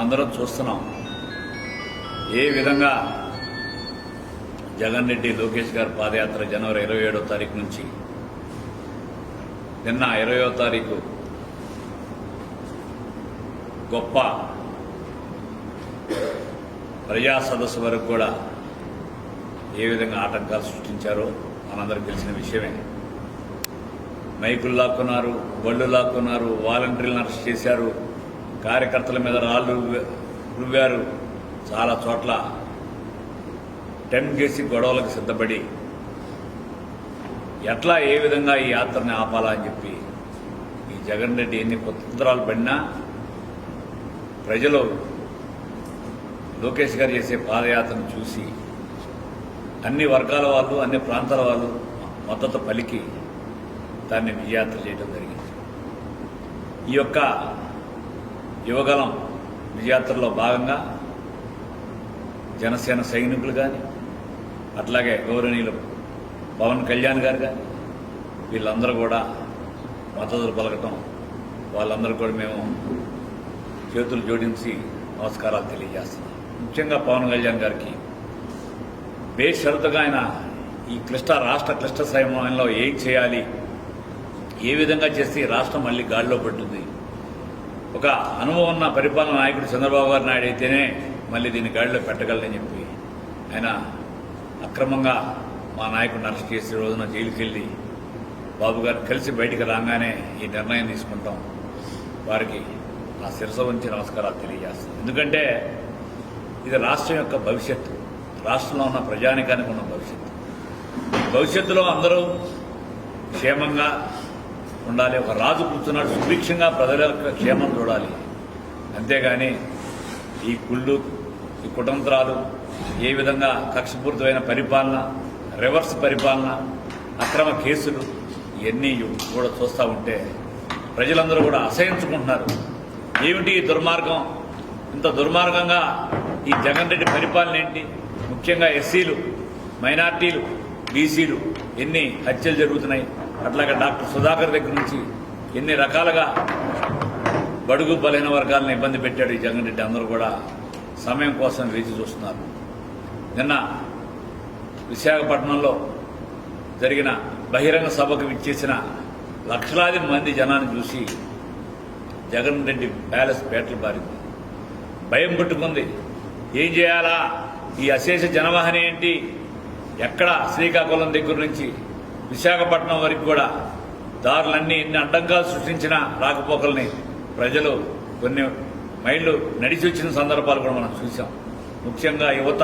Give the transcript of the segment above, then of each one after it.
మనందరం చూస్తున్నాం ఏ విధంగా జగన్ రెడ్డి లోకేష్ గారి పాదయాత్ర జనవరి 27వ తారీఖు నుంచి నిన్న 20వ తారీఖు గొప్ప ప్రజా సదస్సు వరకు కూడా ఏ విధంగా ఆటంకాలు సృష్టించారో మనందరికీ తెలిసిన విషయమే. మైకులు లాక్కున్నారు, బళ్ళు లాక్కున్నారు, వాలంటీర్లను అరెస్ట్ చేశారు, కార్యకర్తల మీద రాళ్లు రువ్వారు, చాలా చోట్ల టెంప్ చేసి గొడవలకు సిద్ధపడి ఎట్లా ఏ విధంగా ఈ యాత్రని ఆపాలా అని చెప్పి ఈ జగన్ రెడ్డి ఎన్ని కుతంత్రాలు పడినా ప్రజలు లోకేష్ గారు చేసే పాదయాత్రను చూసి అన్ని వర్గాల వాళ్ళు, అన్ని ప్రాంతాల వాళ్ళు మద్దతు పలికి దాన్ని విజయాత్ర చేయడం జరిగింది. ఈ యొక్క యువగలం విజయాత్రలో భాగంగా జనసేన సైనికులు కానీ, అట్లాగే గౌరవనీయులు పవన్ కళ్యాణ్ గారు కానీ వీళ్ళందరూ కూడా మద్దతులు పలకటం, వాళ్ళందరూ కూడా మేము చేతులు జోడించి నమస్కారాలు తెలియజేస్తున్నాం. ముఖ్యంగా పవన్ కళ్యాణ్ గారికి బేషరతుగా ఆయన ఈ రాష్ట్ర క్లిష్ట సమయంలో ఏం చేయాలి, ఏ విధంగా చేస్తే రాష్ట్రం మళ్ళీ గాడిలో పడుతుంది, ఒక అనుభవం ఉన్న పరిపాలన నాయకుడు చంద్రబాబు గారు నాయుడు అయితేనే మళ్ళీ దీన్ని గాడిలో పెట్టగలనని చెప్పి ఆయన అక్రమంగా మా నాయకుడిని అరెస్ట్ చేసే రోజున జైలుకి వెళ్ళి బాబు గారు కలిసి బయటికి రాగానే ఈ నిర్ణయం తీసుకుంటాం. వారికి నా శిరస వంచి నమస్కారాలు తెలియజేస్తాను. ఎందుకంటే ఇది రాష్ట్రం యొక్క భవిష్యత్తు, రాష్ట్రంలో ఉన్న ప్రజానికానికి ఉన్న భవిష్యత్తు. భవిష్యత్తులో అందరూ క్షేమంగా ఉండాలి. ఒక రాజు కూర్చున్నాడు, సుభిక్షంగా ప్రజల యొక్క క్షేమం చూడాలి. అంతేగాని ఈ కుళ్ళు, ఈ కుతంత్రాలు, ఏ విధంగా కక్షపూరితమైన పరిపాలన, రివర్స్ పరిపాలన, అక్రమ కేసులు ఇవన్నీ కూడా చూస్తూ ఉంటే ప్రజలందరూ కూడా అసహించుకుంటున్నారు. ఏమిటి ఈ దుర్మార్గం, ఇంత దుర్మార్గంగా ఈ జగన్ రెడ్డి పరిపాలన ఏంటి, ముఖ్యంగా ఎస్సీలు, మైనార్టీలు, బీసీలు ఎన్ని హత్యలు జరుగుతున్నాయి, అట్లాగే డాక్టర్ సుధాకర్ దగ్గర నుంచి ఎన్ని రకాలుగా బడుగు బలహీన వర్గాలను ఇబ్బంది పెట్టాడు ఈ జగన్ రెడ్డి. అందరూ కూడా సమయం కోసం వేచి చూస్తున్నారు. నిన్న విశాఖపట్నంలో జరిగిన బహిరంగ సభకు విచ్చేసిన లక్షలాది మంది జనాన్ని చూసి జగన్ రెడ్డి ప్యాలెస్ పేటలు బారింది. భయం పుట్టుకుంది. ఏం చేయాలా, ఈ అశేష జనవాహన ఏంటి, ఎక్కడ శ్రీకాకుళం దగ్గర నుంచి విశాఖపట్నం వరకు కూడా దారులన్నీ ఎన్ని అడ్డంకాలు సృష్టించిన రాకపోకల్ని ప్రజలు కొన్ని మైళ్ళు నడిచి వచ్చిన సందర్భాలు కూడా మనం చూసాం. ముఖ్యంగా యువత,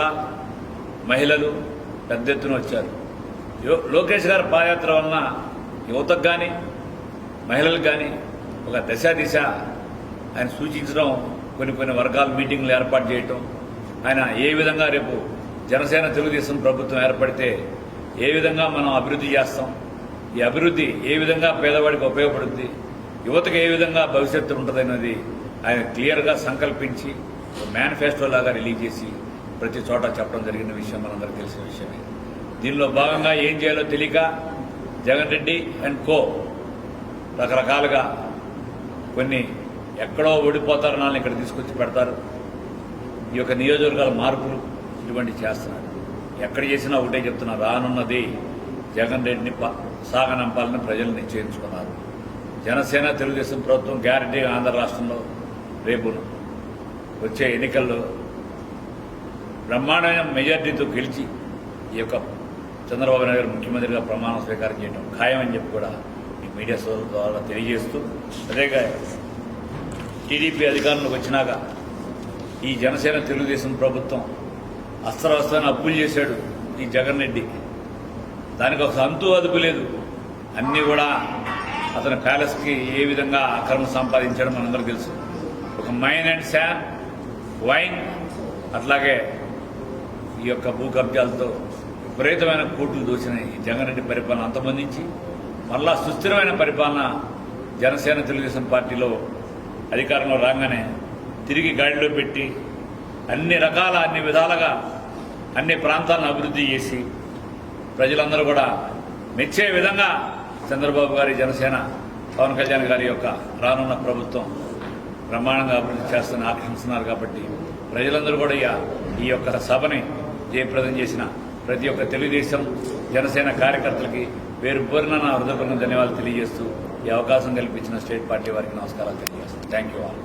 మహిళలు పెద్ద ఎత్తున వచ్చారు. లోకేష్ గారి పాదయాత్ర వలన యువతకు కానీ మహిళలకు కానీ ఒక దిశ ఆయన సూచించడం, కొన్ని వర్గాల మీటింగ్లు ఏర్పాటు చేయటం, ఆయన ఏ విధంగా రేపు జనసేన తెలుగుదేశం ప్రభుత్వం ఏర్పడితే ఏ విధంగా మనం అభివృద్ధి చేస్తాం, ఈ అభివృద్ధి ఏ విధంగా పేదవాడికి ఉపయోగపడుతుంది, యువతకు ఏ విధంగా భవిష్యత్తు ఉంటుందన్నది ఆయన క్లియర్గా సంకల్పించి మేనిఫెస్టో లాగా రిలీజ్ చేసి ప్రతి చోట చెప్పడం జరిగిన విషయం మనందరికీ తెలిసిన విషయమే. దీనిలో భాగంగా ఏం చేయాలో తెలియక జగన్ రెడ్డి అండ్ కో రకరకాలుగా కొన్ని ఎక్కడో ఓడిపోతారు నాన్న ఇక్కడ తీసుకొచ్చి పెడతారు. ఈ యొక్క నియోజకవర్గాల మార్పులు ఇటువంటివి చేస్తున్నారు. ఎక్కడ చేసినా ఒకటే చెప్తున్నారు, రానున్నది జగన్ రెడ్డిని సాగనంపాలని ప్రజలు నిశ్చయించుకున్నారు. జనసేన తెలుగుదేశం ప్రభుత్వం గ్యారంటీగా ఆంధ్ర రాష్ట్రంలో రేపు వచ్చే ఎన్నికల్లో బ్రహ్మాండమైన మెజార్టీతో గెలిచి ఈ యొక్క చంద్రబాబు నాయుడు గారు ముఖ్యమంత్రిగా ప్రమాణ స్వీకారం చేయడం ఖాయమని చెప్పి కూడా ఈ మీడియా సోదరుల ద్వారా తెలియజేస్తూ, అదేగా టీడీపీ అధికారంలోకి వచ్చినాక ఈ జనసేన తెలుగుదేశం ప్రభుత్వం అస్త్రవస్త్రాన్ని అప్పులు చేశాడు ఈ జగన్ రెడ్డి. దానికి ఒక అంతు అదుపు లేదు. అన్నీ కూడా అతని ప్యాలెస్కి ఏ విధంగా అక్రమం సంపాదించడం మనందరికీ తెలుసు. ఒక మైన్ అండ్ శాండ్, వైన్, అట్లాగే ఈ యొక్క భూ కబ్జాలతో విపరీతమైన కోట్లు దోచిన ఈ జగన్ రెడ్డి పరిపాలన అంతమందించి మళ్ళా సుస్థిరమైన పరిపాలన జనసేన తెలుగుదేశం పార్టీలో అధికారంలో రాగానే తిరిగి గాడిలో పెట్టి అన్ని విధాలుగా అన్ని ప్రాంతాలను అభివృద్ధి చేసి ప్రజలందరూ కూడా మెచ్చే విధంగా చంద్రబాబు గారి జనసేన, పవన్ కళ్యాణ్ గారి యొక్క రానున్న ప్రభుత్వం బ్రహ్మాండంగా అభివృద్ధి చేస్తానని ఆకాంక్షిస్తున్నారు. కాబట్టి ప్రజలందరూ కూడా ఈ యొక్క సభని జయప్రదం చేసిన ప్రతి ఒక్క తెలుగుదేశం జనసేన కార్యకర్తలకి పేరు పేరున నా హృదయపూర్వక ధన్యవాదాలు తెలియజేస్తూ ఈ అవకాశం కల్పించిన స్టేట్ పార్టీ వారికి నమస్కారాలు తెలియజేస్తాను. Thank you all.